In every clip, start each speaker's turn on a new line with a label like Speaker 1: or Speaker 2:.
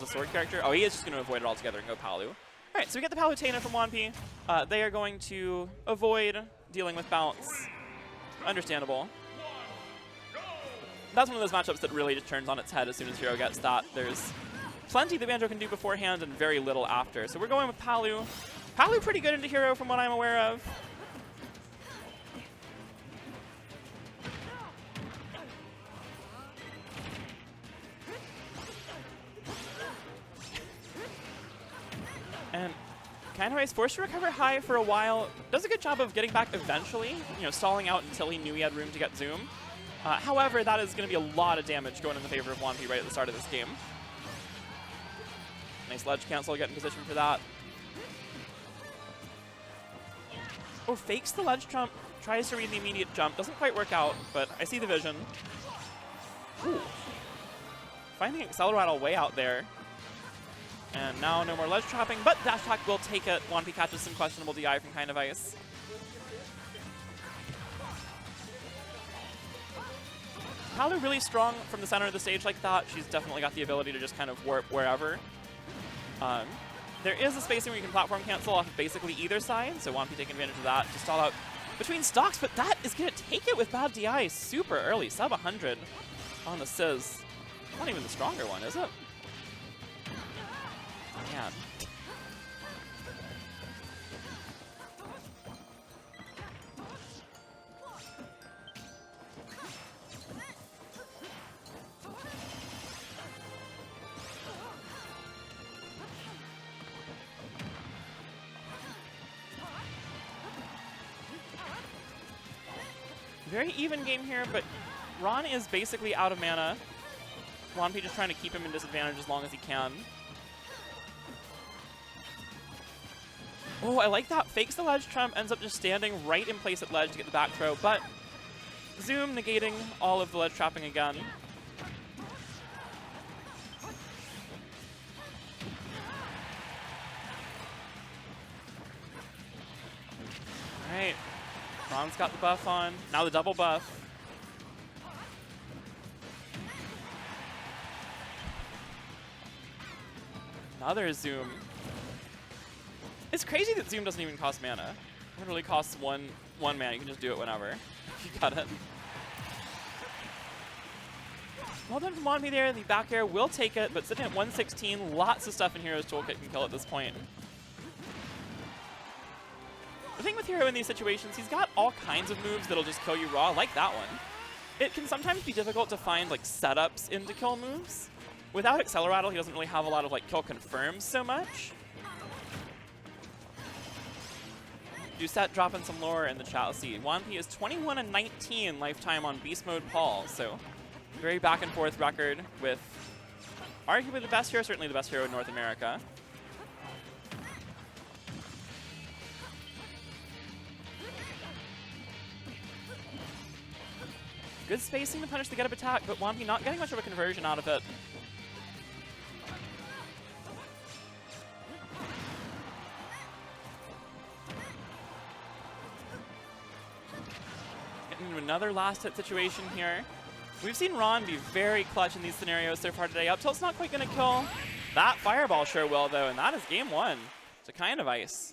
Speaker 1: the sword character. Oh, he is just going to avoid it altogether and go Palu. All right, so we get the Palutena from Juanpi. They are going to avoid dealing with bounce. Understandable. That's one of those matchups that really just turns on its head as soon as Hero gets that. There's plenty that Banjo can do beforehand and very little after. So we're going with Palu. Palu pretty good into Hero from what I'm aware of. And KindOfIce forced to recover high for a while. Does a good job of getting back eventually, you know, stalling out until he knew he had room to get Zoom. However, that is going to be a lot of damage going in the favor of Juanpi right at the start of this game. Nice ledge cancel, get in position for that. Oh, fakes the ledge jump, tries to read the immediate jump. Doesn't quite work out, but I see the vision. Ooh. Finding Acceleratle way out there. And now no more ledge trapping, but dash attack will take it. Juanpi catches some questionable DI from KindOfIce. Palu really strong from the center of the stage like that. She's definitely got the ability to just kind of warp wherever. There is a spacing where you can platform cancel off of basically either side, so Juanpi taking advantage of that to stall out between stocks, but that is going to take it with bad DI super early. Sub 100 on the Sizz. Not even the stronger one, is it? Man. Very even game here, but Ron is basically out of mana. Juanpi just trying to keep him in disadvantage as long as he can. Oh, I like that. Fakes the ledge trump, ends up just standing right in place at ledge to get the back throw, but Zoom negating all of the ledge trapping again. Alright. Ron's got the buff on. Now the double buff. Another Zoom. It's crazy that Zoom doesn't even cost mana. It literally costs one mana. You can just do it whenever. You got it. Well done from Juanpi there. The back air will take it, but sitting at 116, lots of stuff in Hero's toolkit can kill at this point. The thing with Hero in these situations, he's got all kinds of moves that'll just kill you raw, like that one. It can sometimes be difficult to find like setups into kill moves. Without Acceleratle, he doesn't really have a lot of like kill confirms so much. Doucette dropping some lore in the chat. Let's see. Juanpi is 21 and 19 lifetime on Beast Mode Paul, so very back and forth record with arguably the best hero, certainly the best hero in North America. Good spacing to punish the get-up attack, but Juanpi not getting much of a conversion out of it. Getting into another last hit situation here. We've seen Ron be very clutch in these scenarios so far today. Up tilt's not quite going to kill. That fireball sure will, though, and that is game one to KindOfIce.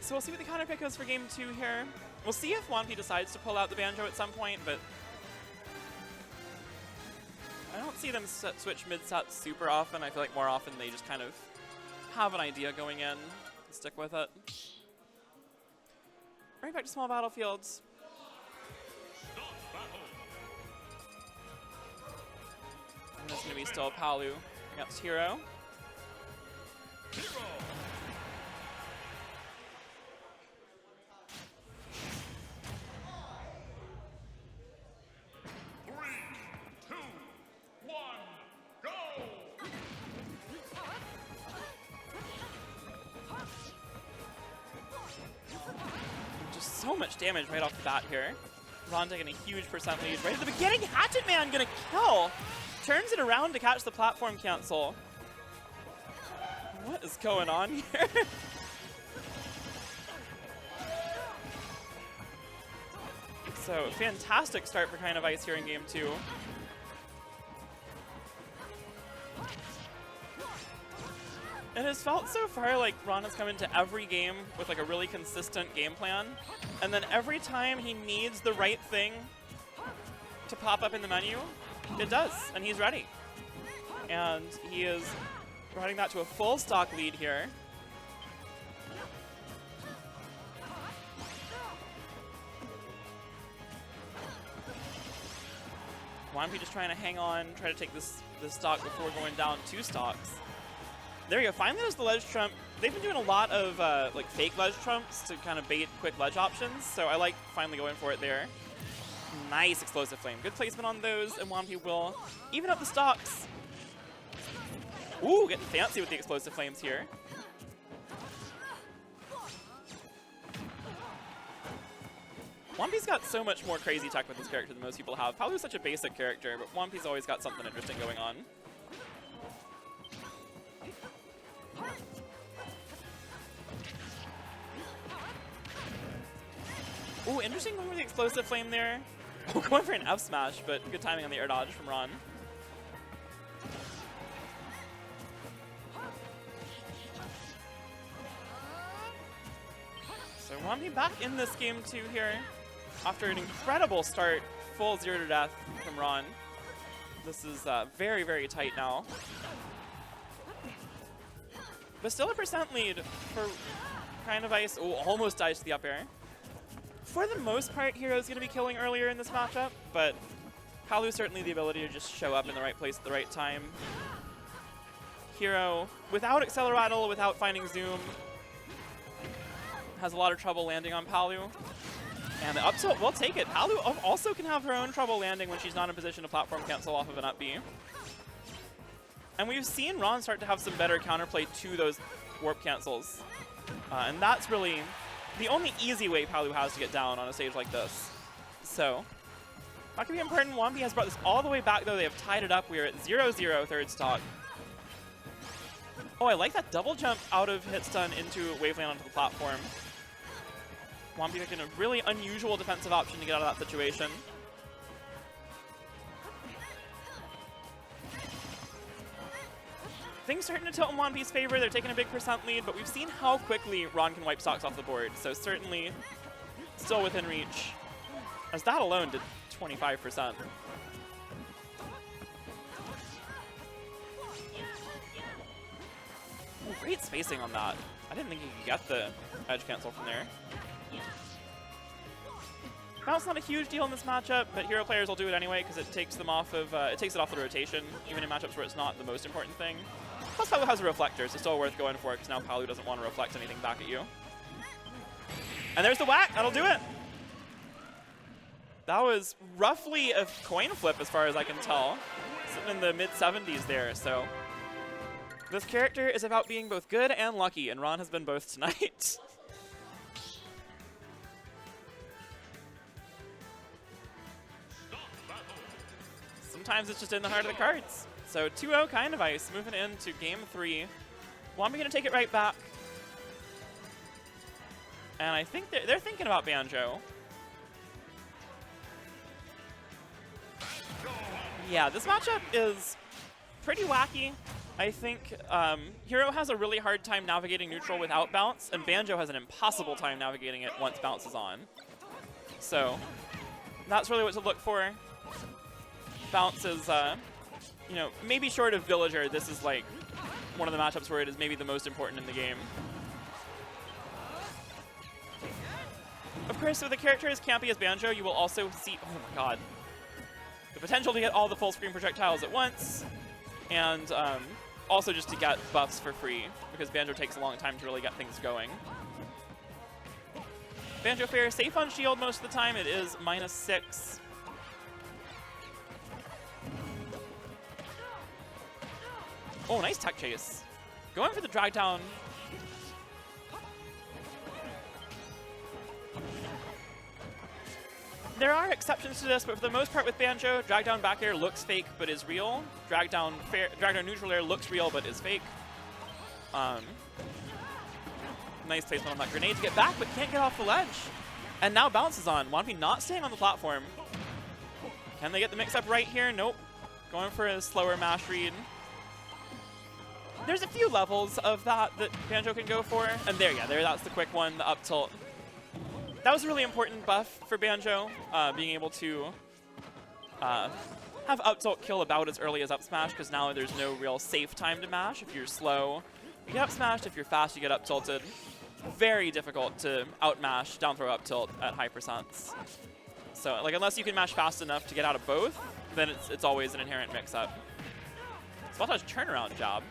Speaker 1: So we'll see what the counter pick is for game 2 here. We'll see if Juanpi decides to pull out the Banjo at some point, but I don't see them switch mid-set super often. I feel like more often they just kind of have an idea going in and stick with it. Right back to small battlefields. And this is going to be still Palu against Hero. So much damage right off the bat here. Ron taking a huge percent lead right at the beginning. Hatchet Man gonna kill. Turns it around to catch the platform cancel. What is going on here? So, fantastic start for KindOfIce here in game 2. It has felt so far like Ron has come into every game with like a really consistent game plan, and then every time he needs the right thing to pop up in the menu, it does, and he's ready. And he is riding that to a full stock lead here. Juanpi just trying to hang on, try to take this stock before going down 2 stocks. There we go. Finally, there's the ledge trump. They've been doing a lot of like fake ledge trumps to kind of bait quick ledge options, so I like finally going for it there. Nice explosive flame. Good placement on those, and Juanpi will even up the stocks. Ooh, getting fancy with the explosive flames here. Juanpi's got so much more crazy tech with this character than most people have. Palu's such a basic character, but Juanpi's always got something interesting going on. Ooh, interesting going for the explosive flame there. Oh, going for an F smash, but good timing on the air dodge from Ron. So Juanpi back in this game 2 here after an incredible start, full 0 to death from Ron. This is very, very tight now. But still a percent lead for KindOfIce. Oh, almost dies to the up air. For the most part, Hero's going to be killing earlier in this matchup, but Palu certainly the ability to just show up in the right place at the right time. Hero, without Accelerattle, without finding Zoom, has a lot of trouble landing on Palu. And the up tilt will take it. Palu also can have her own trouble landing when she's not in position to platform cancel off of an up B. And we've seen Ron start to have some better counterplay to those warp cancels. And that's really the only easy way Palu has to get down on a stage like this. So, that could be important. Juanpi has brought this all the way back, though. They have tied it up. We are at 0-0, third stock. Oh, I like that double jump out of hit stun into Waveland onto the platform. Juanpi making a really unusual defensive option to get out of that situation. Things starting to tilt in Juanpi's favor. They're taking a big percent lead, but we've seen how quickly Ron can wipe stocks off the board, so certainly still within reach. As that alone did 25%. Ooh, great spacing on that. I didn't think you could get the edge cancel from there. Bounce not a huge deal in this matchup, but hero players will do it anyway because it takes them off of it takes it off the rotation, even in matchups where it's not the most important thing. Plus, Palu has a reflector, so still worth going for it because now Palu doesn't want to reflect anything back at you. And there's the whack. That'll do it. That was roughly a coin flip as far as I can tell. Sitting in the mid-70s there, so this character is about being both good and lucky, and Ron has been both tonight. Sometimes it's just in the heart of the cards. So 2-0 KindOfIce, moving into game 3. Juanpi going to take it right back. And I think they're thinking about Banjo. Yeah, this matchup is pretty wacky. I think Hero has a really hard time navigating neutral without bounce, and Banjo has an impossible time navigating it once bounce is on. So that's really what to look for. Bounce is, you know, maybe short of Villager, this is like one of the matchups where it is maybe the most important in the game. Of course, with a character as campy as Banjo, you will also see, oh my god, the potential to get all the full screen projectiles at once, and also just to get buffs for free, because Banjo takes a long time to really get things going. Banjo fair safe on shield most of the time. It is -6. Oh, nice tech chase. Going for the drag down. There are exceptions to this, but for the most part with Banjo, drag down back air looks fake but is real. Drag down neutral air looks real but is fake. Nice placement on that grenade to get back, but can't get off the ledge. And now bounces on. Juanpi not staying on the platform. Can they get the mix-up right here? Nope. Going for a slower mash read. There's a few levels of that Banjo can go for. And there, that's the quick one, the up tilt. That was a really important buff for Banjo, being able to have up tilt kill about as early as up smash, because now there's no real safe time to mash. If you're slow, you get up smashed. If you're fast, you get up tilted. Very difficult to out mash down throw up tilt at high percents. So like unless you can mash fast enough to get out of both, then it's always an inherent mix-up. Spot dodge turnaround job.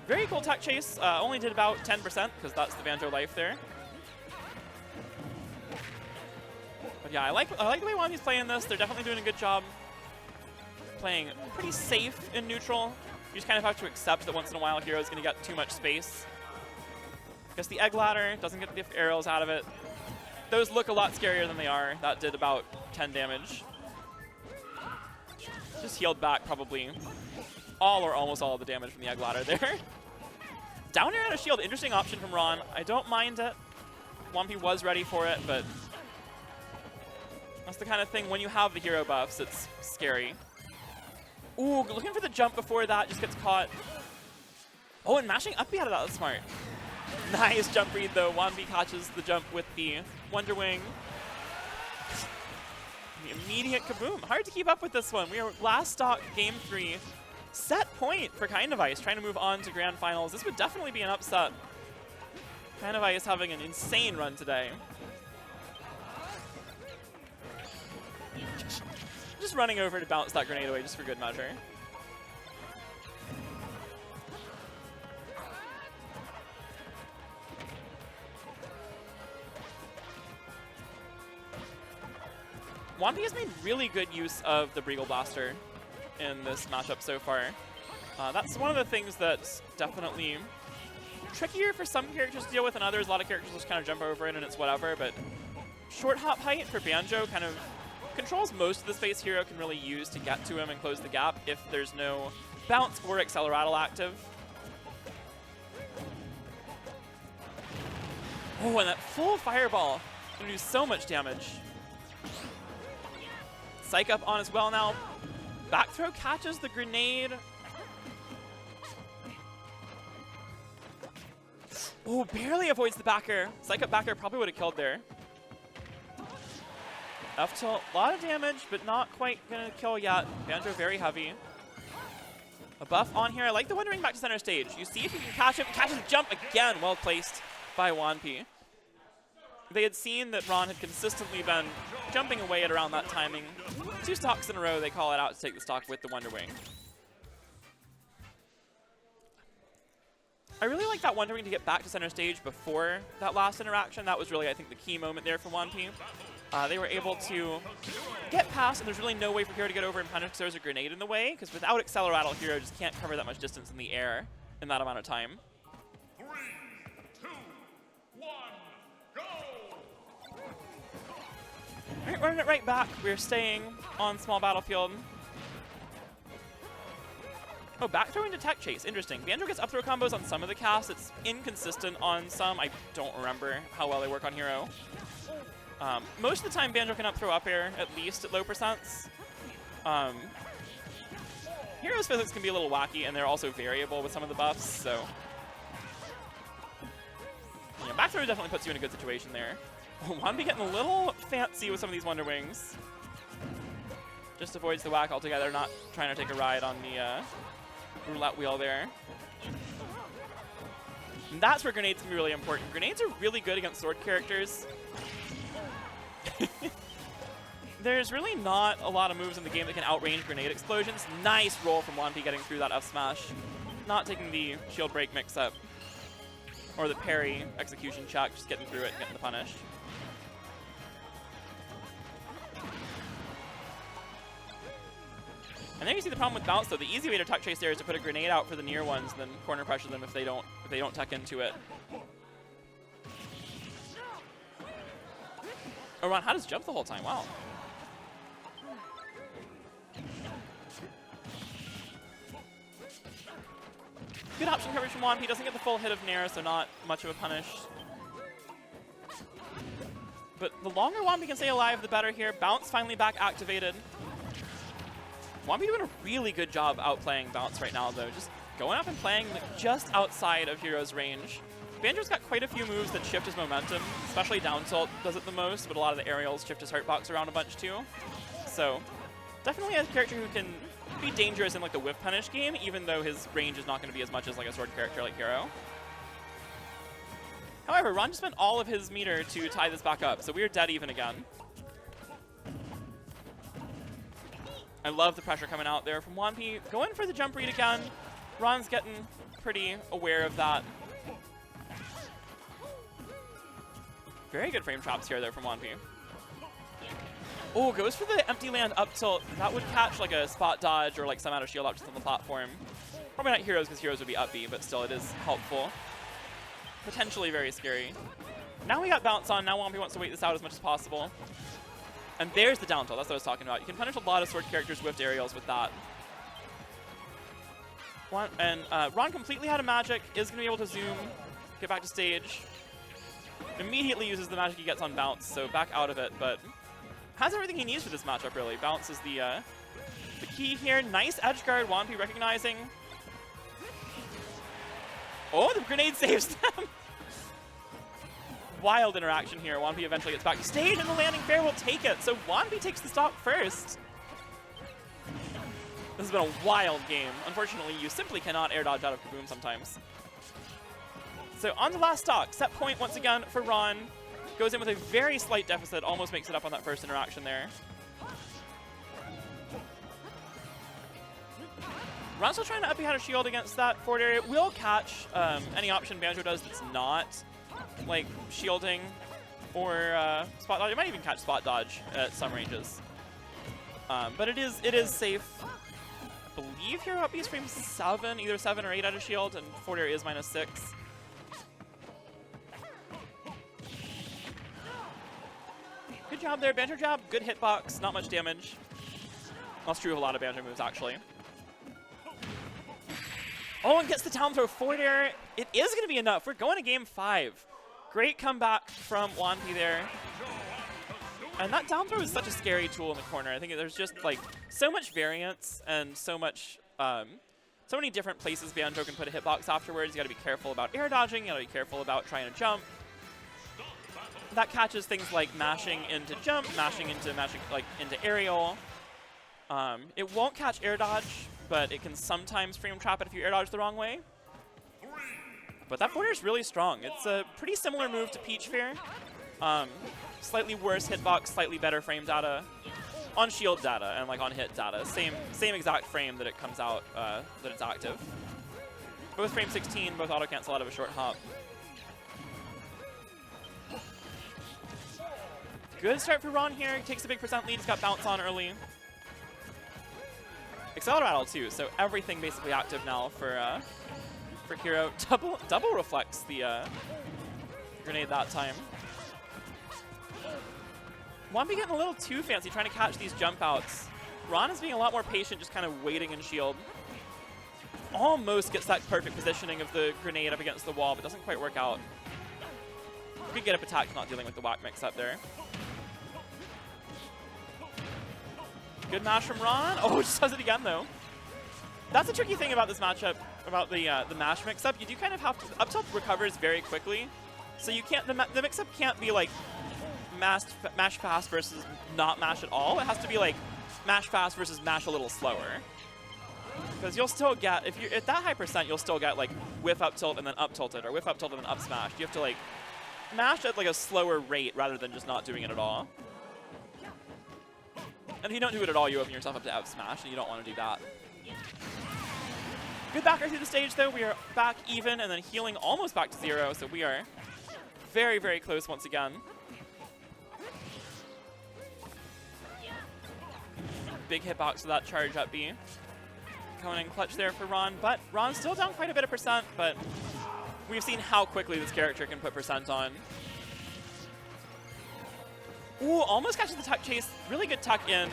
Speaker 1: Very cool tech chase. Only did about 10% because that's the Banjo life there. But yeah, I like the way Juanpi's playing this. They're definitely doing a good job playing pretty safe in neutral. You just kind of have to accept that once in a while Hero's going to get too much space. Guess the egg ladder doesn't get the arrows out of it. Those look a lot scarier than they are. That did about 10 damage. Just healed back probably all or almost all of the damage from the egg ladder there. Down air and a shield, interesting option from Ron. I don't mind it. Juanpi was ready for it, but that's the kind of thing when you have the hero buffs, it's scary. Ooh, looking for the jump before that, just gets caught. Oh, and mashing up out of that, that's smart. Nice jump read though. Juanpi catches the jump with the Wonder Wing. The immediate kaboom. Hard to keep up with this one. We are last stock game 3. Set point for KindOfIce, trying to move on to grand finals. This would definitely be an upset. KindOfIce having an insane run today. Just running over to bounce that grenade away just for good measure. Juanpi has made really good use of the Breagle Blaster in this matchup so far. That's one of the things that's definitely trickier for some characters to deal with than others. A lot of characters just kind of jump over it and it's whatever, but short hop height for Banjo kind of controls most of the space Hero can really use to get to him and close the gap if there's no bounce or Acceleratle active. Oh, and that full fireball can do so much damage. Psych up on as well now. Back throw catches the grenade. Oh, barely avoids the backer. Psych up backer probably would have killed there. F tilt, a lot of damage, but not quite gonna kill yet. Banjo very heavy. A buff on here. I like the Wonder Wing back to center stage. You see if you can catch him. Catches jump again. Well placed by Juanpi. They had seen that Ron had consistently been jumping away at around that timing. 2 stocks in a row, they call it out to take the stock with the Wonder Wing. I really like that Wonder Wing to get back to center stage before that last interaction. That was really, I think, the key moment there for Juanpi. They were able to get past, and there's really no way for Hero to get over and punish because there's a grenade in the way, because without Acceleratle, Hero just can't cover that much distance in the air in that amount of time.
Speaker 2: 3, 2, 1, go!
Speaker 1: All right, running it right back. We're staying on small battlefield. Oh, back throw into tech chase. Interesting. Banjo gets up throw combos on some of the casts. It's inconsistent on some. I don't remember how well they work on Hero. Most of the time, Banjo can up throw up air, at least at low percents. Hero's physics can be a little wacky, and they're also variable with some of the buffs, so you know, back throw definitely puts you in a good situation there. Juanpi getting a little fancy with some of these Wonder Wings. Just avoids the whack altogether, not trying to take a ride on the roulette wheel there. And that's where grenades can be really important. Grenades are really good against sword characters. There's really not a lot of moves in the game that can outrange grenade explosions. Nice roll from Juanpi getting through that F smash. Not taking the shield break mix up. Or the parry execution check, just getting through it and getting the punish. And then you see the problem with bounce though. The easy way to tuck chase there is to put a grenade out for the near ones, and then corner pressure them if they don't tuck into it. Oh, Ron had his jump the whole time. Wow. Good option coverage from Juanpi. Doesn't get the full hit of Nair, so not much of a punish. But the longer Juanpi can stay alive, the better here. Bounce finally back activated. Juanpi doing a really good job outplaying Bounce right now, though. Just going up and playing just outside of Hero's range. Banjo's got quite a few moves that shift his momentum, especially down tilt does it the most, but a lot of the aerials shift his hurtbox around a bunch too. So definitely a character who can be dangerous in like the whiff punish game, even though his range is not going to be as much as like a sword character like Hero. However, Ron just spent all of his meter to tie this back up, so we're dead even again. I love the pressure coming out there from Juanpi. Going for the jump read again. Ron's getting pretty aware of that. Very good frame traps here, though, from Juanpi. Oh, goes for the empty land up tilt. That would catch like a spot dodge or like some out of shield options on the platform. Probably not Heroes, because Heroes would be up B, but still it is helpful. Potentially very scary. Now we got Bounce on. Now Juanpi wants to wait this out as much as possible. And there's the down tilt. That's what I was talking about. You can punish a lot of sword characters with aerials with that. Ron completely out of magic, is going to be able to zoom, get back to stage. Immediately uses the magic he gets on Bounce, so back out of it, but has everything he needs for this matchup, really. Bounce is the key here. Nice edge guard, Juanpi recognizing. Oh, the grenade saves them! Wild interaction here. Juanpi eventually gets back to stage, and the landing fair will take it. So Juanpi takes the stock first. This has been a wild game. Unfortunately, you simply cannot air dodge out of Kaboom sometimes. So on the last stock, set point once again for Ron. Goes in with a very slight deficit, almost makes it up on that first interaction there. Ron's still trying to up behind a shield against that forward area. Will catch any option Banjo does that's not like shielding or spot dodge. It might even catch spot dodge at some ranges. But it is safe. I believe Hero up B is frame 7, either 7 or 8 out of shield, and forward area is -6. Good job there, Banjo jab. Good hitbox, not much damage. That's true of a lot of Banjo moves, actually. Oh, and gets the down throw forward air. It is going to be enough. We're going to game 5. Great comeback from Juanpi there. And that down throw is such a scary tool in the corner. I think there's just like so much variance and so much, so many different places Banjo can put a hitbox afterwards. You got to be careful about air dodging. You got to be careful about trying to jump. That catches things like mashing into jump, mashing like into aerial. It won't catch air dodge, but it can sometimes frame trap it if you air dodge the wrong way. But that border is really strong. It's a pretty similar move to Peach Fair. Slightly worse hitbox, slightly better frame data on shield data and like on hit data. Same exact frame that it comes out that it's active. Both frame 16, both auto cancel out of a short hop. Good start for Ron here. He takes a big percent lead. He's got Bounce on early. Acceleratle too, so everything basically active now for Hero. Double reflects the grenade that time. Juanpi getting a little too fancy trying to catch these jump outs. Ron is being a lot more patient, just kind of waiting in shield. Almost gets that perfect positioning of the grenade up against the wall, but doesn't quite work out. Good get up attack, not dealing with the whack mix up there. Good mash from Ron. Oh, just does it again, though. That's the tricky thing about this matchup, about the mash mix-up. You do kind of have to... Up tilt recovers very quickly, so you can't... The mix-up can't be, like, mash fast versus not mash at all. It has to be, like, mash fast versus mash a little slower. Because you'll still get... If you're at that high percent, you'll still get, like, whiff up tilt and then up tilted, or whiff up tilt and then up smash. You have to, like, mash at, like, a slower rate rather than just not doing it at all. And if you don't do it at all, you open yourself up to out smash, and you don't want to do that. Good backer through the stage, though. We are back even, and then healing almost back to 0, so we are very, very close once again. Big hitbox to that charge up B. Going in clutch there for Ron, but Ron's still down quite a bit of percent, but we've seen how quickly this character can put percent on. Ooh, almost catches the tuck chase. Really good tuck in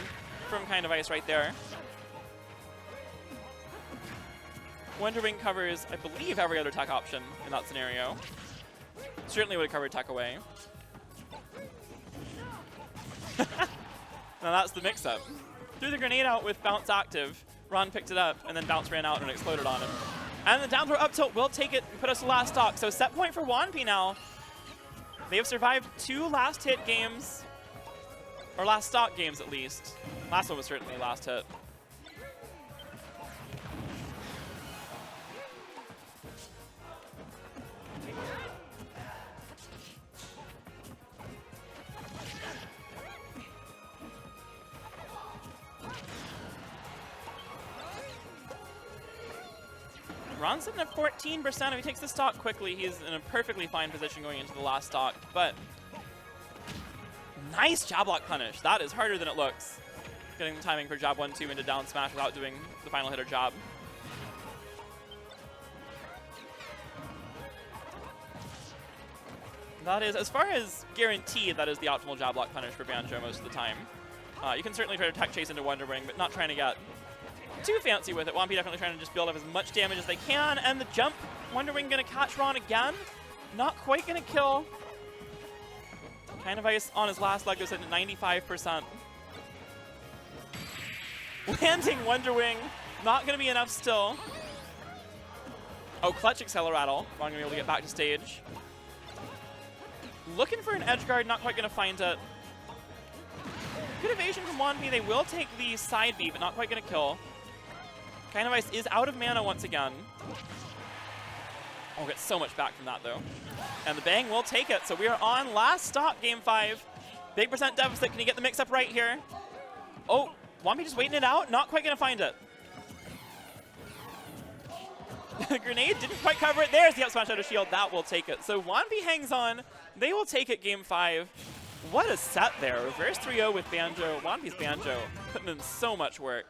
Speaker 1: from KindOfIce right there. Wonder Wing covers, I believe, every other tuck option in that scenario. Certainly would have covered tuck away. Now that's the mix-up. Threw the grenade out with bounce active. Ron picked it up, and then bounce ran out and it exploded on him. And the down throw up tilt will take it and put us to last stock. So set point for Juanpi now. They have survived 2 last hit games. Or last stock games, at least. Last one was certainly last hit. Ron's sitting at 14%. If he takes the stock quickly, he's in a perfectly fine position going into the last stock. But nice jab block punish. That is harder than it looks. Getting the timing for jab 1-2 into down smash without doing the final hitter jab. That is, as far as guaranteed, that is the optimal jab block punish for Banjo most of the time. You can certainly try to tech chase into Wonder Wing, but not trying to get too fancy with it. Juanpi definitely trying to just build up as much damage as they can, and the jump. Wonder Wing gonna catch Ron again. Not quite gonna kill. KindOfIce on his last leg is at 95%. Landing Wonder Wing. Not gonna be enough still. Oh, clutch Acceleratle. Ron gonna be able to get back to stage. Looking for an edge guard, not quite gonna find it. Good evasion from Juanpi. They will take the side B, but not quite gonna kill. KindOfIce is out of mana once again. Oh, get so much back from that, though. And the bang will take it. So we are on last stop, game 5. Big percent deficit. Can he get the mix-up right here? Oh, Juanpi just waiting it out. Not quite going to find it. The grenade didn't quite cover it. There's the up smash out of shield. That will take it. So Juanpi hangs on. They will take it game 5. What a set there. Reverse 3-0 with Banjo. Juanpi's Banjo putting in so much work.